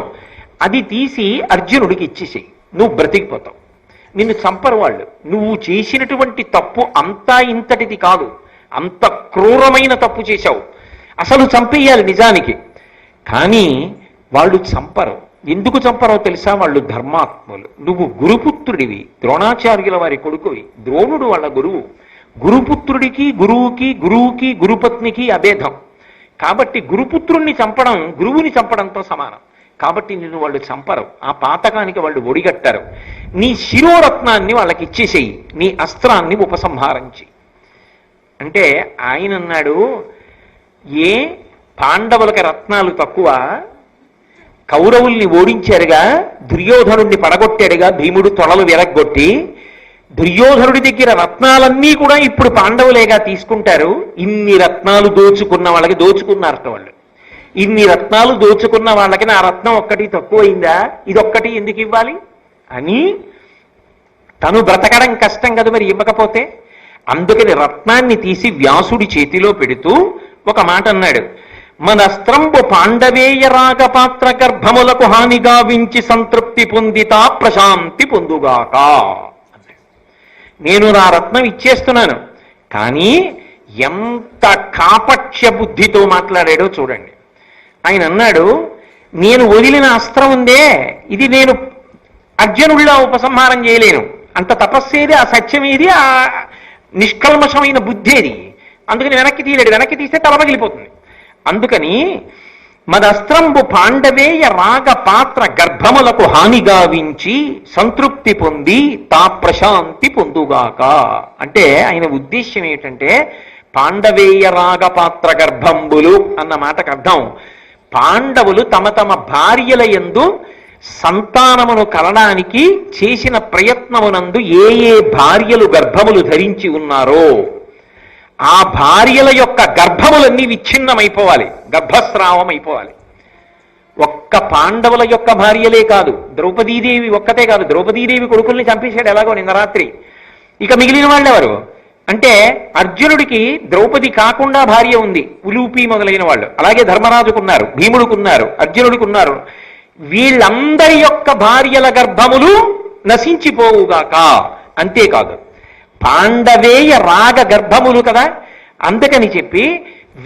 అది తీసి అర్జునుడికి ఇచ్చేసేయి, నువ్వు బ్రతికిపోతావు. నిన్ను చంపరు వాళ్ళు. నువ్వు చేసినటువంటి తప్పు అంతా ఇంతటిది కాదు, అంత క్రూరమైన తప్పు చేశావు, అసలు చంపేయాలి నిజానికి. కానీ వాళ్ళు చంపరు. ఎందుకు చంపరో తెలుసా? వాళ్ళు ధర్మాత్ములు. నువ్వు గురుపుత్రుడివి, ద్రోణాచార్యుల వారి కొడుకువి, ద్రోణుడు వాళ్ళ గురువు. గురుపుత్రుడికి గురువుకి గురుపత్నికి అభేదం. కాబట్టి గురుపుత్రుణ్ణి చంపడం గురువుని చంపడంతో సమానం. కాబట్టి నిన్ను వాళ్ళు చంపరు, ఆ పాతకానికి వాళ్ళు ఒడిగట్టారు. నీ శిరోరత్నాన్ని వాళ్ళకి ఇచ్చేసేయి, నీ అస్త్రాన్ని ఉపసంహారం చెయ్యి అంటే ఆయన అన్నాడు, ఏ పాండవులకి రత్నాలు తక్కువ? కౌరవుల్ని ఓడించారుగా, దుర్యోధనుడిని పడగొట్టాడుగా భీముడు తొడలు విరగ్గొట్టి. దుర్యోధనుడి దగ్గర రత్నాలన్నీ కూడా ఇప్పుడు పాండవులేగా తీసుకుంటారు. ఇన్ని రత్నాలు దోచుకున్న వాళ్ళకి దోచుకున్నారట వాళ్ళు. ఇన్ని రత్నాలు దోచుకున్న వాళ్ళకి నా రత్నం ఒక్కటి తక్కువైందా, ఇదొక్కటి ఎందుకు ఇవ్వాలి అని తను బ్రతకడం కష్టం కదా మరి ఇవ్వకపోతే. అందుకని రత్నాన్ని తీసి వ్యాసుడి చేతిలో పెడుతూ ఒక మాట అన్నాడు, మనస్త్రంబు పాండవేయ రాగపాత్ర గర్భములకు హానిగా వించి సంతృప్తి పొందితా ప్రశాంతి పొందుగాక. నేను నా రత్నం ఇచ్చేస్తున్నాను, కానీ ఎంత కాపట్య బుద్ధితో మాట్లాడాడో చూడండి. ఆయన అన్నాడు, నేను వదిలిన అస్త్రం ఉందే, ఇది నేను అర్జునుడిలా ఉపసంహారం చేయలేను. అంత తపస్సేది, ఆ సత్యమేది, ఆ నిష్కల్మషమైన బుద్ధేది. అందుకని వెనక్కి తీయలేడు, వెనక్కి తీస్తే తల పగిలిపోతుంది. అందుకని మదస్త్రంబు పాండవేయ రాగ పాత్ర గర్భములకు హాని గావించి సంతృప్తి పొంది తా ప్రశాంతి పొందుగాక. అంటే ఆయన ఉద్దేశ్యం ఏమిటంటే పాండవేయ రాగ పాత్ర గర్భంబులు అన్న మాటకు అర్థం పాండవులు తమ తమ భార్యల యందు సంతానమును కలడానికి చేసిన ప్రయత్నమునందు ఏ ఏ భార్యలు గర్భములు ధరించి ఉన్నారో ఆ భార్యల యొక్క గర్భములన్నీ విచ్ఛిన్నమైపోవాలి, గర్భస్రావం అయిపోవాలి. ఒక్క పాండవుల యొక్క భార్యలే కాదు, ద్రౌపదీదేవి ఒక్కతే కాదు, ద్రౌపదీదేవి కొడుకుల్ని చంపేశాడు ఎలాగో నిన్న రాత్రి. ఇక మిగిలిన వాళ్ళు ఎవరు అంటే అర్జునుడికి ద్రౌపది కాకుండా భార్య ఉంది, ఉలూపి మొదలైన వాళ్ళు. అలాగే ధర్మరాజుకున్నారు, భీముడికున్నారు, అర్జునుడికున్నారు. వీళ్ళందరి యొక్క భార్యల గర్భములు నశించిపోవుగాక. అంతేకాదు పాండవేయ రాగ గర్భములు కదా, అందుకని చెప్పి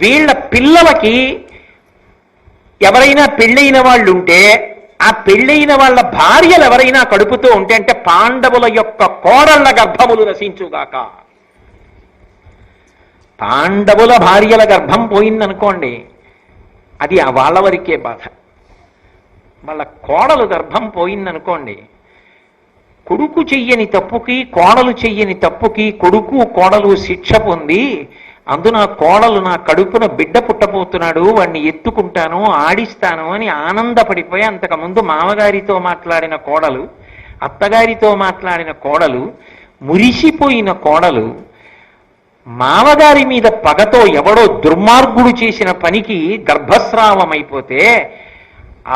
వీళ్ళ పిల్లలకి ఎవరైనా పెళ్ళైన వాళ్ళు ఉంటే ఆ పెళ్ళైన వాళ్ళ భార్యలు ఎవరైనా కడుపుతూ ఉంటే అంటే పాండవుల యొక్క కోడళ్ల గర్భములు నశించుగాక. పాండవుల భార్యల గర్భం పోయిందనుకోండి, అది వాళ్ళ వరకే బాధ. వాళ్ళ కోడలు గర్భం పోయిందనుకోండి, కొడుకు చెయ్యని తప్పుకి కోడలు చెయ్యని తప్పుకి కొడుకు కోడలు శిక్ష పొంది అందున కోడలు నా కడుపున బిడ్డ పుట్టబోతున్నాడు, వాడిని ఎత్తుకుంటాను ఆడిస్తాను అని ఆనందపడిపోయి అంతకుముందు మామగారితో మాట్లాడిన కోడలు, అత్తగారితో మాట్లాడిన కోడలు, మురిసిపోయిన కోడలు మామగారి మీద పగతో ఎవడో దుర్మార్గుడు చేసిన పనికి గర్భస్రావం అయిపోతే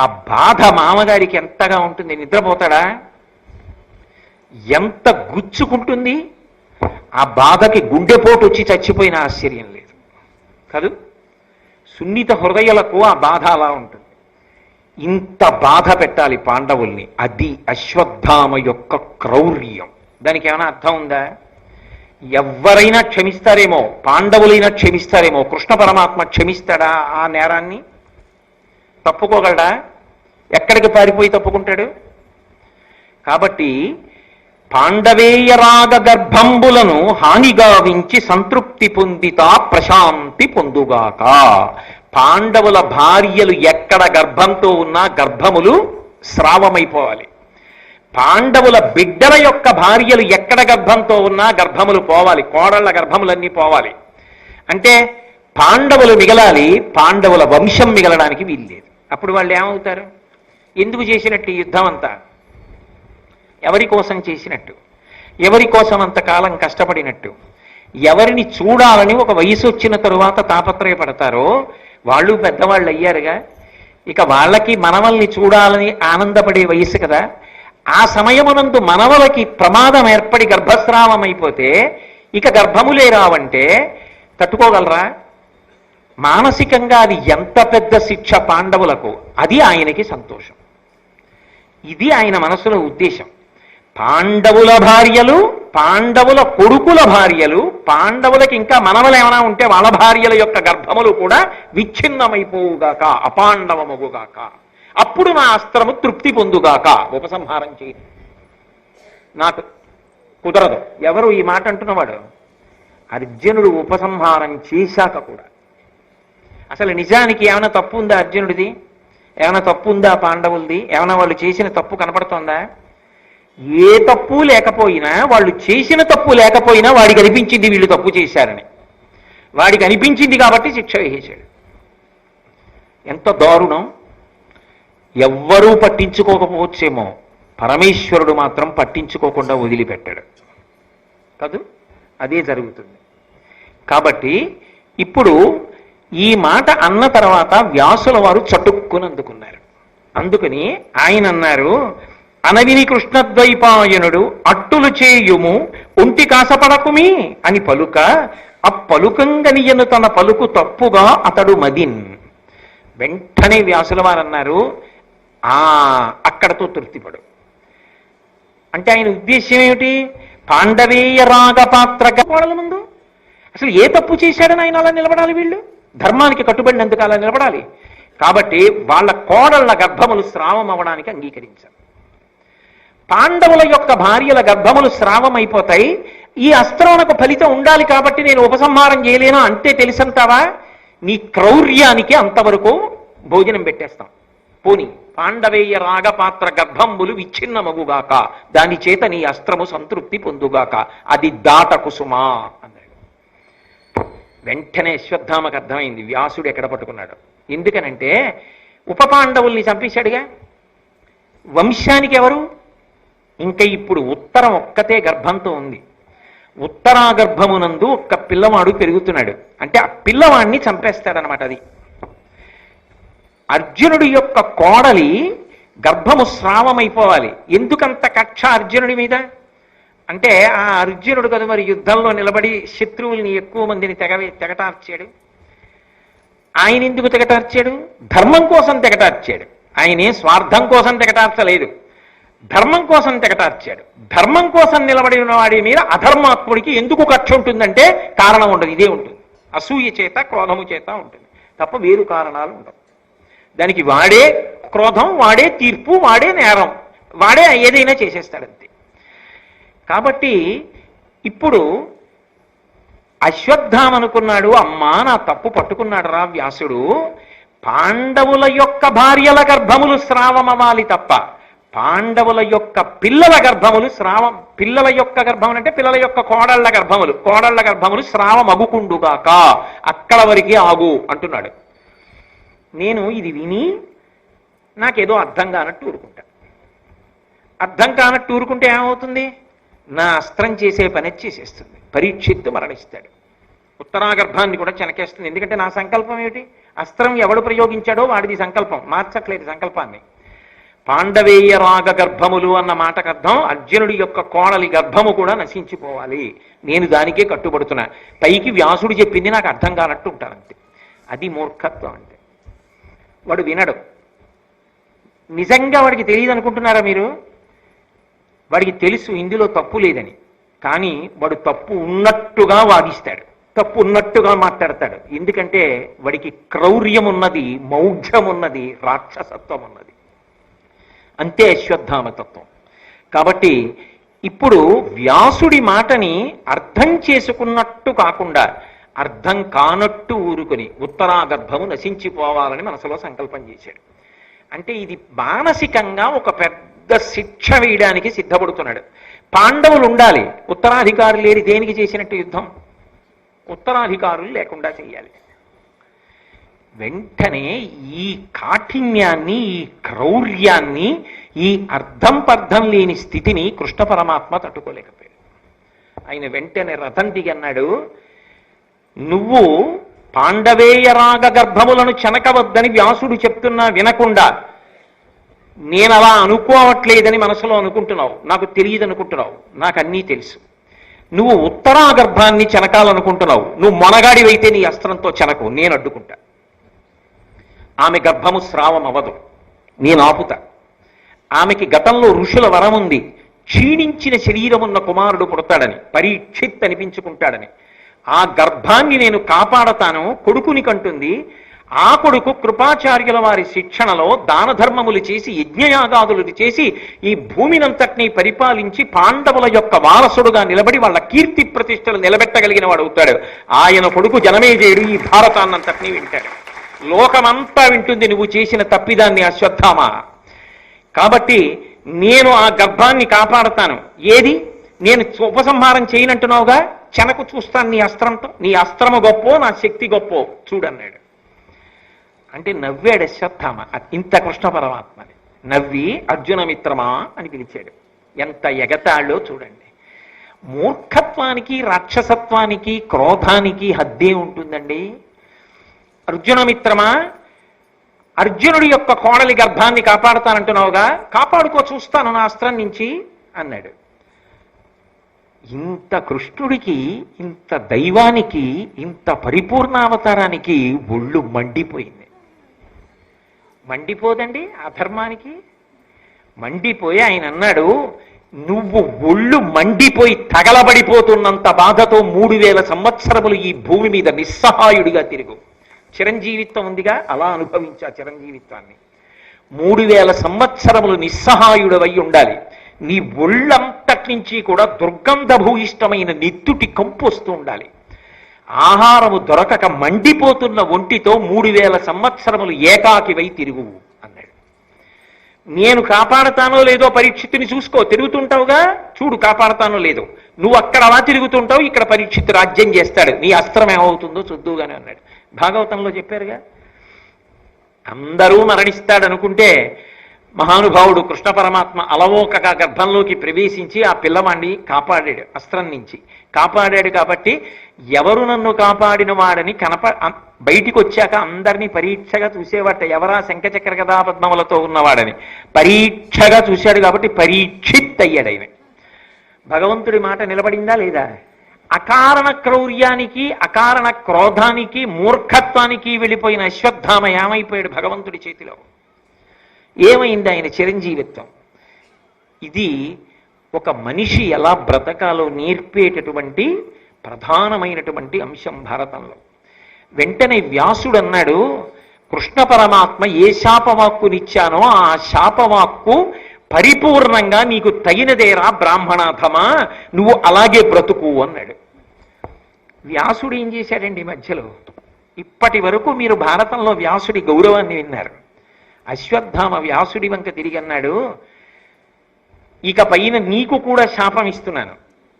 ఆ బాధ మామగారికి ఎంతగా ఉంటుంది. నిద్రపోతాడా? ఎంత గుచ్చుకుంటుంది. ఆ బాధకి గుండెపోటు వచ్చి చచ్చిపోయిన ఆశ్చర్యం లేదు కాదు. సున్నిత హృదయాలకు ఆ బాధ అలా ఉంటుంది. ఇంత బాధ పెట్టాలి పాండవుల్ని. అది అశ్వత్థామ యొక్క క్రౌర్యం. దానికి ఏమైనా అర్థం ఉందా? ఎవరైనా క్షమిస్తారేమో, పాండవులైనా క్షమిస్తారేమో, కృష్ణ పరమాత్మ క్షమిస్తాడా ఆ నేరాన్ని? తప్పుకోగలడా? ఎక్కడికి పారిపోయి తప్పుకుంటాడు? కాబట్టి పాండవేయ రాగ గర్భంబులను హానిగావించి సంతృప్తి పొందితా ప్రశాంతి పొందుగాక. పాండవుల భార్యలు ఎక్కడ గర్భంతో ఉన్నా గర్భములు స్రావమైపోవాలి. పాండవుల బిడ్డల యొక్క భార్యలు ఎక్కడ గర్భంతో ఉన్నా గర్భములు పోవాలి, కోడళ్ల గర్భములన్నీ పోవాలి. అంటే పాండవులు మిగలాలి, పాండవుల వంశం మిగలడానికి వీల్లేదు. అప్పుడు వాళ్ళు ఏమవుతారు? ఎందుకు చేసినట్టు ఈ యుద్ధం అంతా? ఎవరి కోసం చేసినట్టు? ఎవరి కోసం అంతకాలం కష్టపడినట్టు? ఎవరిని చూడాలని ఒక వయసు వచ్చిన తరువాత తాపత్రయపడతారో వాళ్ళు పెద్దవాళ్ళు అయ్యారుగా. ఇక వాళ్ళకి మనవల్ని చూడాలని ఆనందపడే వయసు కదా. ఆ సమయమునందు మనవలకి ప్రమాదం ఏర్పడి గర్భస్రావం అయిపోతే ఇక గర్భములే రావంటే తట్టుకోగలరా? మానసికంగా అది ఎంత పెద్ద శిక్ష పాండవులకు. అది ఆయనకి సంతోషం. ఇది ఆయన మనసులో ఉద్దేశం. పాండవుల భార్యలు, పాండవుల కొడుకుల భార్యలు, పాండవులకి ఇంకా మనవలు ఏమైనా ఉంటే వాళ్ళ భార్యల యొక్క గర్భములు కూడా విచ్ఛిన్నమైపోవుగాక, అపాండవమగుగాక. అప్పుడు నా అస్త్రము తృప్తి పొందుగాక. ఉపసంహారం చేయి. నాకు కుదరదు. ఎవరు ఈ మాట అంటున్నవాడు? అర్జునుడు ఉపసంహారం చేశాక కూడా. అసలు నిజానికి ఏమైనా తప్పు ఉందా అర్జునుడిది? ఏమైనా తప్పు ఉందా పాండవులది? ఏమైనా వాళ్ళు చేసిన తప్పు కనపడుతోందా? ఏ తప్పు లేకపోయినా, వాళ్ళు చేసిన తప్పు లేకపోయినా వాడికి అనిపించింది వీళ్ళు తప్పు చేశారని. వాడికి అనిపించింది కాబట్టి శిక్ష వేసేశాడు. ఎంత దారుణం! ఎవ్వరూ పట్టించుకోకపోవచ్చేమో, పరమేశ్వరుడు మాత్రం పట్టించుకోకుండా వదిలిపెట్టాడు కాదు. అదే జరుగుతుంది. కాబట్టి ఇప్పుడు ఈ మాట అన్న తర్వాత వ్యాసుల వారు చటుక్కుని అందుకున్నారు. అందుకని ఆయన అన్నారు, అనవిని కృష్ణద్వైపాయనుడు అట్టులు చేయుము ఒంటి కాసపడకుమి అని పలుక, ఆ పలుకంగనియను తన పలుకు తప్పుగా అతడు మదిన్. వెంటనే వ్యాసుల వారు అన్నారు, అక్కడతో తృప్తిపడు. అంటే ఆయన ఉద్దేశ్యం ఏమిటి? పాండవేయ రాగపాత్ర కోడల ముందు అసలు ఏ తప్పు చేశాడని ఆయన అలా నిలబడాలి? వీళ్ళు ధర్మానికి కట్టుబడినందుకు అలా నిలబడాలి. కాబట్టి వాళ్ళ కోడళ్ల గర్భములు స్రావం అవ్వడానికి అంగీకరించారు. పాండవుల యొక్క భార్యల గర్భములు స్రావం అయిపోతాయి. ఈ అస్త్రానికి ఫలితం ఉండాలి కాబట్టి నేను ఉపసంహారం చేయలేను అంతే తెలుసంటావా? నీ క్రౌర్యానికి అంతవరకు భోజనం పెట్టేస్తాం. పోని పాండవేయ రాగపాత్ర గర్భంబులు విచ్ఛిన్న మగుగాక, దాని చేత నీ అస్త్రము సంతృప్తి పొందుగాక, అది దాట కుసుమా అన్నాడు. వెంటనే అశ్వత్థామకు అర్థమైంది వ్యాసుడు ఎక్కడ పట్టుకున్నాడు. ఎందుకనంటే ఉప పాండవుల్ని చంపేశాడుగా, వంశానికి ఎవరు? ఇంకా ఇప్పుడు ఉత్తరం ఒక్కతే గర్భంతో ఉంది. ఉత్తరాగర్భమునందు ఒక్క పిల్లవాడు పెరుగుతున్నాడు అంటే ఆ పిల్లవాడిని చంపేస్తాడనమాట. అది అర్జునుడి యొక్క కోడలి గర్భము స్రావమైపోవాలి. ఎందుకంత కక్ష అర్జునుడి మీద అంటే ఆ అర్జునుడు కదా మరి యుద్ధంలో నిలబడి శత్రువుల్ని ఎక్కువ మందిని తెగటార్చాడు. ఆయన ఎందుకు తెగటార్చాడు? ధర్మం కోసం తెగటార్చాడు. ఆయనే స్వార్థం కోసం తెగటార్చలేదు, ధర్మం కోసం తెగటార్చాడు. ధర్మం కోసం నిలబడిన వాడి మీద అధర్మాత్ముడికి ఎందుకు కక్ష ఉంటుందంటే కారణం ఉండదు, ఇదే ఉంటుంది. అసూయ చేత క్రోధము చేత ఉంటుంది తప్ప వేరు కారణాలు ఉండవు. దానికి వాడే క్రోధం, వాడే తీర్పు, వాడే నేరం, వాడే ఏదైనా చేసేస్తాడంతే. కాబట్టి ఇప్పుడు అశ్వత్థామ అనుకున్నాడు, అమ్మా నా తప్పు పట్టుకున్నాడు రా వ్యాసుడు, పాండవుల యొక్క భార్యల గర్భములు స్రావమవాలి తప్ప పాండవుల యొక్క పిల్లల గర్భములు స్రావం, పిల్లల యొక్క గర్భములు అంటే పిల్లల యొక్క కోడళ్ల గర్భములు స్రావం అగుకుండుగాక, అక్కడ వరకే ఆగు అంటున్నాడు. నేను ఇది విని నాకేదో అర్థం కానట్టు ఊరుకుంటా. అర్థం కానట్టు ఊరుకుంటే ఏమవుతుంది? నా అస్త్రం చేసే పని చేసేస్తుంది. పరీక్షిత్తు మరణిస్తాడు. ఉత్తరాగర్భాన్ని కూడా చెనకేస్తుంది. ఎందుకంటే నా సంకల్పం ఏమిటి? అస్త్రం ఎవడు ప్రయోగించాడో వాడిది సంకల్పం, మార్చట్లేదు సంకల్పాన్ని. పాండవేయ రాగ గర్భములు అన్న మాటకు అర్థం అర్జునుడి యొక్క కోడలి గర్భము కూడా నశించిపోవాలి. నేను దానికే కట్టుబడుతున్నా. పైకి వ్యాసుడు చెప్పింది నాకు అర్థం కానట్టు ఉంటానంతే. అది మూర్ఖత్వం అంటే. వాడు వినడు. నిజంగా వాడికి తెలియదు అనుకుంటున్నారా మీరు? వాడికి తెలుసు ఇందులో తప్పు లేదని, కానీ వాడు తప్పు ఉన్నట్టుగా వాదిస్తాడు, తప్పు ఉన్నట్టుగా మాట్లాడతాడు. ఎందుకంటే వాడికి క్రౌర్యం ఉన్నది, మౌఢ్యం ఉన్నది, రాక్షసత్వం ఉన్నది. అంతే అశ్వత్థామతత్వం. కాబట్టి ఇప్పుడు వ్యాసుడి మాటని అర్థం చేసుకున్నట్టు కాకుండా అర్థం కానట్టు ఊరుకొని ఉత్తరాగర్భము నశించిపోవాలని మనసులో సంకల్పం చేశాడు. అంటే ఇది మానసికంగా ఒక పెద్ద శిక్ష వేయడానికి సిద్ధపడుతున్నాడు. పాండవులు ఉండాలి, ఉత్తరాధికారులు లేని దేనికి చేసినట్టు యుద్ధం? ఉత్తరాధికారులు లేకుండా చేయాలి. వెంటనే ఈ కాఠిన్యాన్ని, ఈ క్రౌర్యాన్ని, ఈ అర్థం పర్థం లేని స్థితిని కృష్ణ పరమాత్మ తట్టుకోలేకపోయాడు. ఆయన వెంటనే రథం దిగి అన్నాడు, నువ్వు పాండవేయ రాగ గర్భములను చెనకవద్దని వ్యాసుడు చెప్తున్నా వినకుండా నేను అలా అనుకోవట్లేదని మనసులో అనుకుంటున్నావు, నాకు తెలియదు అనుకుంటున్నావు, నాకు అన్నీ తెలుసు. నువ్వు ఉత్తరాగర్భాన్ని చెనకాలనుకుంటున్నావు, నువ్వు మొనగాడివైతే నీ అస్త్రంతో చెనకు, నేను అడ్డుకుంటా. ఆమె గర్భము స్రావం అవ్వదు, నేను ఆపుతా. ఆమెకి గతంలో ఋషుల వరం ఉంది, క్షీణించిన శరీరమున్న కుమారుడు పుడతాడని, పరీక్షిత్ అనిపించుకుంటాడని. ఆ గర్భాన్ని నేను కాపాడతాను, కొడుకుని కంటుంది. ఆ కొడుకు కృపాచార్యుల వారి శిక్షణలో దాన ధర్మములు చేసి యజ్ఞయాగాదులు చేసి ఈ భూమినంతటినీ పరిపాలించి పాండవుల యొక్క వారసుడుగా నిలబడి వాళ్ళ కీర్తి ప్రతిష్టలు నిలబెట్టగలిగిన వాడు అవుతాడు. ఆయన కొడుకు జనమేజయుడు ఈ భారతాన్నంతటినీ వింటాడు, లోకమంతా వింటుంది నువ్వు చేసిన తప్పిదాన్ని అశ్వత్థామ. కాబట్టి నేను ఆ గర్భాన్ని కాపాడతాను. ఏది నేను ఉపసంహారం చేయనంటున్నావుగా, చెనకు చూస్తాను నీ అస్త్రంతో, నీ అస్త్రము గొప్పో నా శక్తి గొప్పో చూడన్నాడు. అంటే నవ్వాడు అశ్వత్థామ. ఇంత కృష్ణ పరమాత్మని నవ్వి అర్జున మిత్రమా అని పిలిచాడు. ఎంత ఎగతాళో చూడండి. మూర్ఖత్వానికి, రాక్షసత్వానికి, క్రోధానికి హద్దే ఉంటుందండి. అర్జున మిత్రమా, అర్జునుడి యొక్క కోడలి గర్భాన్ని కాపాడుతానంటున్నావుగా, కాపాడుకో చూస్తాను నా అస్త్రం నుంచి అన్నాడు. ఇంత కృష్ణుడికి, ఇంత దైవానికి, ఇంత పరిపూర్ణావతారానికి ఒళ్ళు మండిపోయింది. మండిపోదండి అధర్మానికి? మండిపోయి ఆయన అన్నాడు, నువ్వు ఒళ్ళు మండిపోయి తగలబడిపోతున్నంత బాధతో 3000 సంవత్సరములు ఈ భూమి మీద నిస్సహాయుడిగా తిరుగు. చిరంజీవిత్వం ఉందిగా, అలా అనుభవించా చిరంజీవిత్వాన్ని. 3000 సంవత్సరములు నిస్సహాయుడవై ఉండాలి. నీ ఒళ్ళంతటి నుంచి కూడా దుర్గంధభూయిష్టమైన నెత్తుటి కంపు వస్తూ ఉండాలి. ఆహారము దొరకక మండిపోతున్న ఒంటితో 3000 సంవత్సరములు ఏకాకివై తిరుగువు అన్నాడు. నేను కాపాడతానో లేదో పరీక్షిత్తుని చూసుకో, తిరుగుతుంటావుగా, చూడు కాపాడతానో లేదో. నువ్వు అక్కడ అలా తిరుగుతుంటావు, ఇక్కడ పరీక్షిత్తు రాజ్యం చేస్తాడు, నీ అస్త్రం ఏమవుతుందో చూద్దుగానే అన్నాడు. భాగవతంలో చెప్పారుగా. అందరూ మరణిస్తాడనుకుంటే మహానుభావుడు కృష్ణ పరమాత్మ అలవోకగా గర్భంలోకి ప్రవేశించి ఆ పిల్లవాడిని కాపాడాడు, అస్త్రం నుంచి కాపాడాడు. కాబట్టి ఎవరు నన్ను కాపాడిన వాడని బయటికి వచ్చాక అందరినీ పరీక్షగా చూసేవాట, ఎవరా శంఖచక్ర గదా పద్మములతో ఉన్నవాడని పరీక్షగా చూశాడు. కాబట్టి పరీక్షిత్ అయ్యాడు ఆయన. భగవంతుడి మాట నిలబడిందా లేదా? అకారణ క్రౌర్యానికి, అకారణ క్రోధానికి, మూర్ఖత్వానికి వెళ్ళిపోయిన అశ్వత్థామ ఏమైపోయాడు భగవంతుడి చేతిలో? ఏమైంది ఆయన చిరంజీవిత్వం? ఇది ఒక మనిషి ఎలా బ్రతకాలో నేర్పేటటువంటి ప్రధానమైనటువంటి అంశం భారతంలో. వెంటనే వ్యాసుడు అన్నాడు, కృష్ణ పరమాత్మ ఏ శాపవాక్కునిచ్చానో ఆ శాపవాక్కు పరిపూర్ణంగా నీకు తగినదేరా బ్రాహ్మణాథమా, నువ్వు అలాగే బ్రతుకు అన్నాడు. వ్యాసుడు ఏం చేశాడండి మధ్యలో? ఇప్పటి వరకు మీరు భారతంలో వ్యాసుడి గౌరవాన్ని విన్నారు. అశ్వత్థామ వ్యాసుడి వంక తిరిగి అన్నాడు, ఇక పైన నీకు కూడా శాపం ఇస్తున్నాను.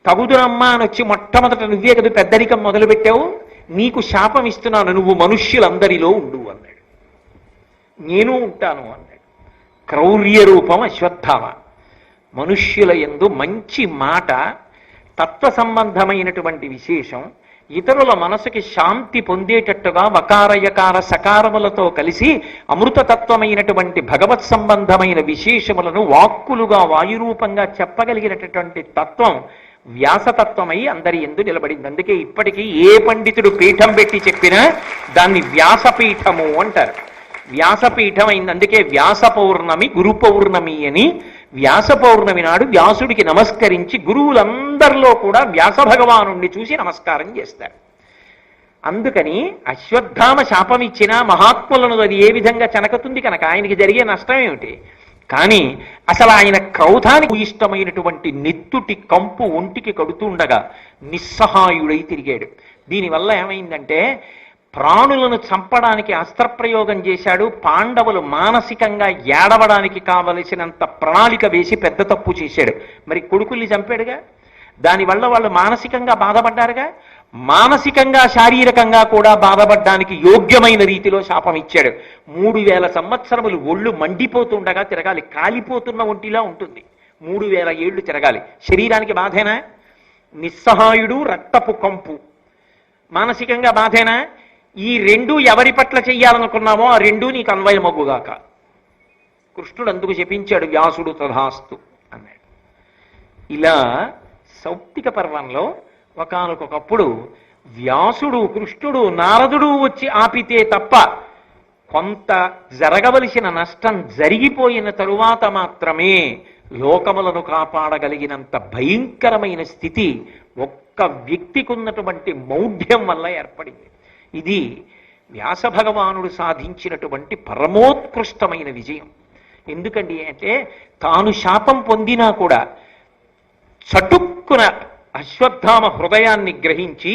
తగుదురమ్మా అని వచ్చి మొట్టమొదట నువ్వే కదా పెద్దరికం మొదలుపెట్టావు, నీకు శాపం ఇస్తున్నాను, నువ్వు మనుష్యులందరిలో ఉండు అన్నాడు. నేను ఉంటాను అన్నాడు. క్రౌర్య రూపం అశ్వత్థామ. మనుష్యుల యందు మంచి మాట, తత్వ సంబంధమైనటువంటి విశేషం, ఇతరుల మనసుకి శాంతి పొందేటట్టుగా వకారయకార సకారములతో కలిసి అమృతతత్వమైనటువంటి భగవత్ సంబంధమైన విశేషములను వాక్కులుగా వాయురూపంగా చెప్పగలిగినటువంటి తత్వం వ్యాసతత్వమై అందరి యందు నిలబడింది. అందుకే ఇప్పటికీ ఏ పండితుడు పీఠం పెట్టి చెప్పినా దాన్ని వ్యాసపీఠము అంటారు. వ్యాసపీఠం అయింది. అందుకే వ్యాస పౌర్ణమి, గురు పౌర్ణమి అని వ్యాస పౌర్ణమి నాడు వ్యాసుడికి నమస్కరించి గురువులందరిలో కూడా వ్యాస భగవానుణ్ణి చూసి నమస్కారం చేస్తారు. అందుకని అశ్వత్థామ శాపం ఇచ్చిన మహాత్ములను అది ఏ విధంగా చెనకుతుంది కనుక ఆయనకి జరిగే నష్టం ఏమిటి? కానీ అసలు ఆయన క్రౌధానికి ఇష్టమైనటువంటి నెత్తుటి కంపు ఒంటికి కడుతుండగా నిస్సహాయుడై తిరిగాడు. దీనివల్ల ఏమైందంటే ప్రాణులను చంపడానికి అస్త్రప్రయోగం చేశాడు. పాండవులు మానసికంగా ఏడవడానికి కావలసినంత ప్రణాళిక వేసి పెద్ద తప్పు చేశాడు. మరి కొడుకుల్ని చంపాడుగా, దానివల్ల వాళ్ళు మానసికంగా బాధపడ్డారుగా. మానసికంగా శారీరకంగా కూడా బాధపడడానికి యోగ్యమైన రీతిలో శాపం ఇచ్చాడు. 3000 సంవత్సరములు ఒళ్ళు మండిపోతుండగా తిరగాలి. కాలిపోతున్న ఒంటిలా ఉంటుంది. 3000 ఏళ్లు తిరగాలి. శరీరానికి బాధేనా? నిస్సహాయుడు, రక్తపు కంపు, మానసికంగా బాధేనా? ఈ రెండు ఎవరి పట్ల చెయ్యాలనుకున్నామో ఆ రెండూ నీకు అన్వయమగుగాక. కృష్ణుడు అందుకు చెప్పించాడు, వ్యాసుడు తథాస్తు అన్నాడు. ఇలా సౌప్తిక పర్వంలో ఒకానొకప్పుడు వ్యాసుడు, కృష్ణుడు, నారదుడు వచ్చి ఆపితే తప్ప కొంత జరగవలసిన నష్టం జరిగిపోయిన తరువాత మాత్రమే లోకములను కాపాడగలిగినంత భయంకరమైన స్థితి ఒక్క వ్యక్తికి ఉన్నటువంటి మౌఢ్యం వల్ల ఏర్పడింది. ఇది వ్యాస భగవానుడు సాధించినటువంటి పరమోత్కృష్టమైన విజయం. ఎందుకండి అంటే తాను శాపం పొందినా కూడా చటుక్కున అశ్వత్థామ హృదయాన్ని గ్రహించి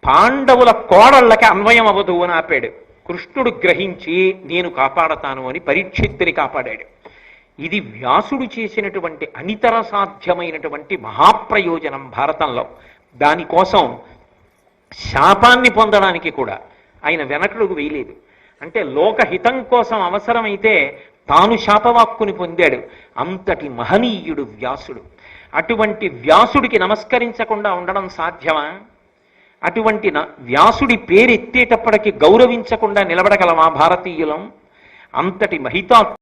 పాండవుల కోడళ్ళకి అన్వయం అవ్వదు అని ఆపాడు. కృష్ణుడు గ్రహించి నేను కాపాడతాను అని పరీక్షిత్తుని కాపాడాడు. ఇది వ్యాసుడు చేసినటువంటి అనితర సాధ్యమైనటువంటి మహాప్రయోజనం భారతంలో. దానికోసం శాపాన్ని పొందడానికి కూడా ఆయన వెనకడుగు వేయలేదు. అంటే లోకహితం కోసం అవసరమైతే తాను శాపవాక్కుని పొందాడు. అంతటి మహనీయుడు వ్యాసుడు. అటువంటి వ్యాసుడికి నమస్కరించకుండా ఉండడం సాధ్యమా? అటువంటి వ్యాసుడి పేరెత్తేటప్పటికి గౌరవించకుండా నిలబడగలమా భారతీయులం? అంతటి మహితా